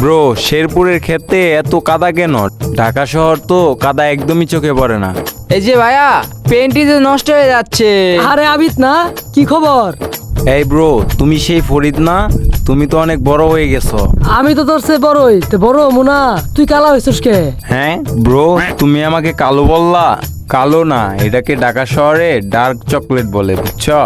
Bro, শেরপুরের ক্ষেতে এত কাদা কেন? ঢাকা শহর তো কাদা একদমই চোখে পড়ে না। এই যে ভাইয়া, পেন্টটি তো নষ্ট হয়ে যাচ্ছে। আরে আবিদ না, কি খবর? এই ব্রো, তুমি সেই ফরিদ না? তুমি তো অনেক বড় হয়ে গেছো। আমি তো তোর চেয়ে বড়ই, তে বড় মুনা, তুই কালা হইছিস কে? হ্যাঁ ব্রো, তুমি আমাকে কালো বললা? কালো না, এটাকে ঢাকা শহরে ডার্ক চকলেট বলে, বুঝছো?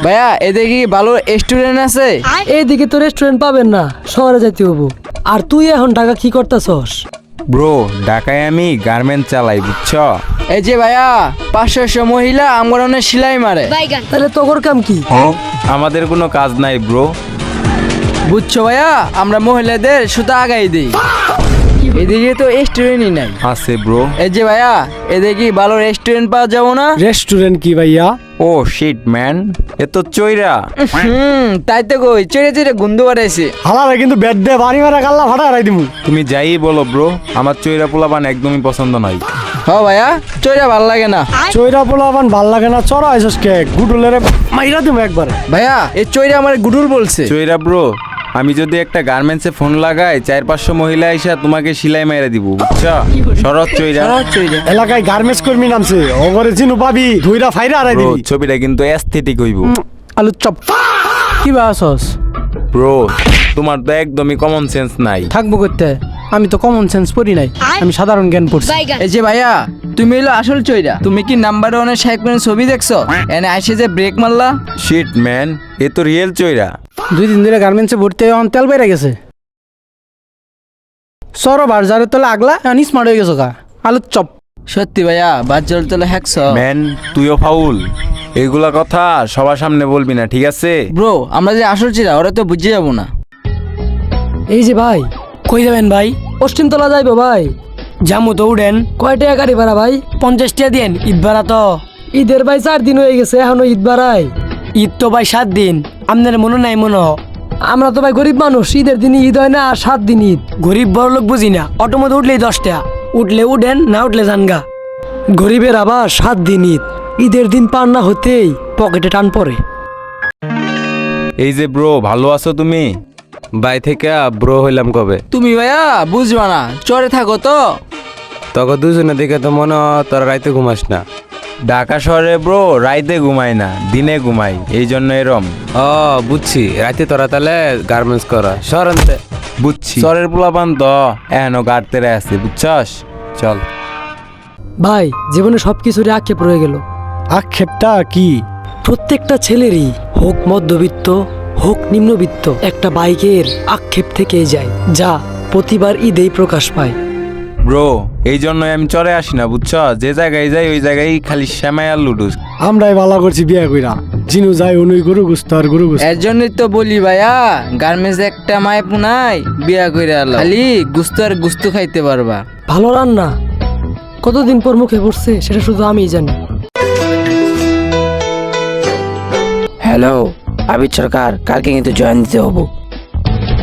ভাইয়া এদিকে কি ভালো রেস্টুরেন্ট আছে? এইদিকে তো রেস্টুরেন্ট পাবেন না, শহরে যাইতে হবো। আর তুই এখন ঢাকা কি করতেছস? ব্রো, ঢাকায় আমি গার্মেন্ট চালাই, বুঝছো? এই যে ভাইয়া, 500 মহিলা আমগরনে সেলাই মারে। তাহলে তোর কাম কি? আমাদের কোনো কাজ নাই ব্রো। বুঝছো ভাইয়া, আমরা মহিলাদের সুতা আগাই দিই। এদিকে তো রেস্টুরেন্টই নাই। আছে ব্রো। এই যে ভাইয়া, এদিকে কি ভালো রেস্টুরেন্ট পাওয়া যাবো না? রেস্টুরেন্ট কি ভাইয়া? ও শিট ম্যান, এ তো চইরা। তাই তো কই, চড়ে চড়ে গন্ধ বাড়াইছে। হালারে কিন্তু ব্যাট দে বাড়ি মারা গাল্লা ফাটা রাই দিমু। তুমি যাই বলো ব্রো, আমার চইরা পোলাপান একদমই পছন্দ নয়। হ ভাইয়া, চড়ে ভাল লাগে না। চৈরা পোলাপান ভাল লাগে না, চড়া আইছস কে? গুডুলেরে মাইরা দিমু একবারে। ভাইয়া এই চড়ে আমার গুডুল বলছে। চইরা ব্রো, আমি যদি একটা গার্মেন্টসে ফোন লাগাই, 4-500 মহিলা এসে তোমাকে সেলাই মেরে দিব, বুঝছো? শরৎ চইরা। এলাকায় গার্মেন্টস কর্মী নামছে, ওগরে চিনু পাবি, ধুইরা ফাইরা আড়াই ব্রো, দিবি। ছবিটা কিন্তু অ্যাস্থেটিক হইব। আলু চপ কি বাসস? ব্রো, তোমার তো একদমই কমন সেন্স নাই। থাকবো করতে, আমি তো কমন সেন্স পড়ি নাই, আমি সাধারণ জ্ঞান পড়ছি। এই যে ভাইয়া, তুমি এলো আসল চইরা। তুমি কি নাম্বার ওয়ানের সাহেবের ছবি দেখছো? এনে আইসে যে ব্রেক মারলা। শিট ম্যান, এ তো রিয়েল চইরা। 2 দিন ধরে গার্মেন্টসে ভর্তি হয়ে তেল বেড়ে গেছে। সরো বাজারে তোলে আগলা এখন স্মার্ট হয়ে গেছো কা। আলু চপ। সত্যি ভাইয়া, বাজার তোলে হ্যাকছ। ম্যান, তুইও ফাউল। এইগুলা কথা সবার সামনে বলবি না, ঠিক আছে? ব্রো, আমরা যে আসল চিরা ওরা তো বুঝে যাবো না। এই যে ভাই, কই যাবেন ভাই? পশ্চিম তলা যাইবো ভাই। জামু তো উঠেন। কয় টাকা গাড়ি ভাড়া ভাই? 50 টাকা দেন। ঈদ ভাড়া তো ঈদের ভাই 4 দিন হয়ে গেছে, এখনো ঈদ ভাড়াই। ঈদ তো ভাই 7 দিন, আপনার মনে নাই মনে? আমরা তো ভাই গরিব মানুষ, ঈদের দিন ঈদ হয় না, আর 7 দিন ঈদ। গরিব বড় লোক বুঝি না, অটোর মধ্যে উঠলেই 10 টাকা। উঠলে উঠেন, না উঠলে জানগা। গরিবের আবার 7 দিন ঈদ, ঈদের দিন পার না হতেই পকেটে টান পড়ে। এই যে ব্রো, ভালো আছো তুমি? বাই থেকে ব্রো হইলাম কবে? তুমি ভাইয়া বুঝবা না, চরে থাকো তো। তখন দুজনে দেখে তো মনে হয় তোরা রাইতে ঘুমাস না। ঢাকা শহরে ব্রো রাইতে ঘুমাই না, দিনে ঘুমাই, এই জন্য এরম। ও বুঝছি, রাইতে তোরা তাহলে গার্মেন্টস করা সরন্তে। বুঝছি, শহরের পোলাপান তো এখনো গাড়তে আছে, বুঝছস? চল ভাই, জীবনে সবকিছুরই আক্ষেপ রয়ে গেল। আক্ষেপটা কি? প্রত্যেকটা ছেলেরই, হোক মধ্যবিত্ত হোক নিম্নবিত্ত, একটা বাইকের আক্ষেপ থেকেই যায়, যা প্রতিবার ঈদেই প্রকাশ পায়। ব্রো, এই জন্যই আমি চলে আসি না, বুঝছ? যে জায়গায় যাই ওই জায়গায় খালি শ্যামাই আর লুডুস। আমরাই ভালো করছি বিয়া কইরা, জিনু যাই অনুই গরু গুস্ত আর গরু গুস্ত। এর জন্যই তো বলি ভাইয়া, গার্মেন্টস একটা মায় পুনাই বিয়া করে আলো, খালি গুস্ত আর গুস্ত খাইতে পারবা। ভালো রান্না কতদিন পর মুখে পড়ছে সেটা শুধু আমিই জানি। হ্যালো আবিদ সরকার, কালকে কিন্তু জয়েন দিতে হবো।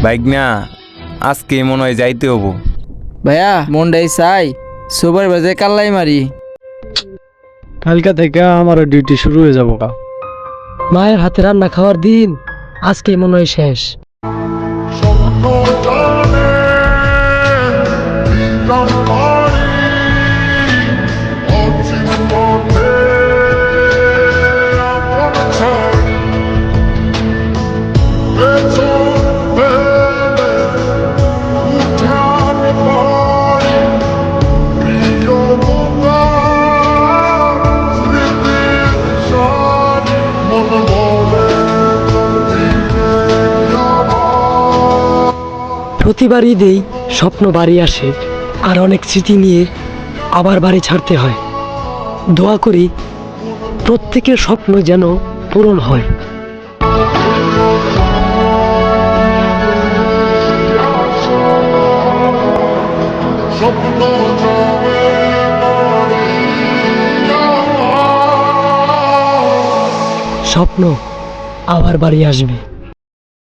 বাইক না, আজকে মনে হয় যাইতে হবো। ভাইয়া মনটাই চাই সুপার বাজে কাল্লাই মারি। কালকা থেকে আমার ডিউটি শুরু হয়ে যাবো। মায়ের হাতে রান্না খাওয়ার দিন আজকে মনে হয় শেষ। প্রতিবার ঈদেই স্বপ্ন বাড়ি আসে, আর অনেক স্মৃতি নিয়ে আবার বাড়ি ছাড়তে হয়। দোয়া করি প্রত্যেকের স্বপ্ন যেন পূরণ হয়। স্বপ্ন আবার বাড়ি আসবে।